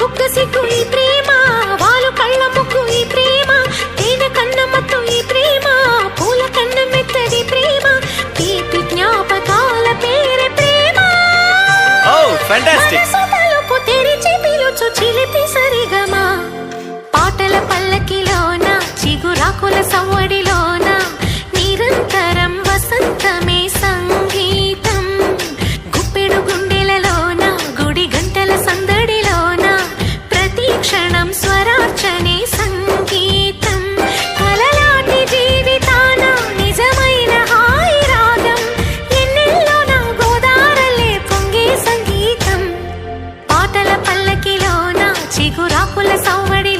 బుగ్గ సిగ్గు ఈ ప్రేమ, వాలు కళ్ళ ముగ్గు ఈ ప్రేమ, తేనె కన్న మత్తు ఈ ప్రేమ, పూల కన్న మెత్తడి ప్రేమ, తీపి జ్ఞాపకాల పేరే ప్రేమ. మనసుతలుపు తెరిచి పిలుచు చిలిపి సరిగమా, పాటల పల్లకిలోన చిగురాకుల సవ్వడిలోన నిరంతరం వసంతమే సంగీతం. గుప్పెడు గుండెలలోన గుడి గంటల సందడిలోన ప్రతి క్షణం స్వరార్చనే సంగీతం. కలలాంటి జీవితాన నిజమైన హాయి రాగం, ఎన్నెల్లోన గోదారలే పొంగే సంగీతం. పాటల పల్లకిలోన చిగురాకుల సవ్వడి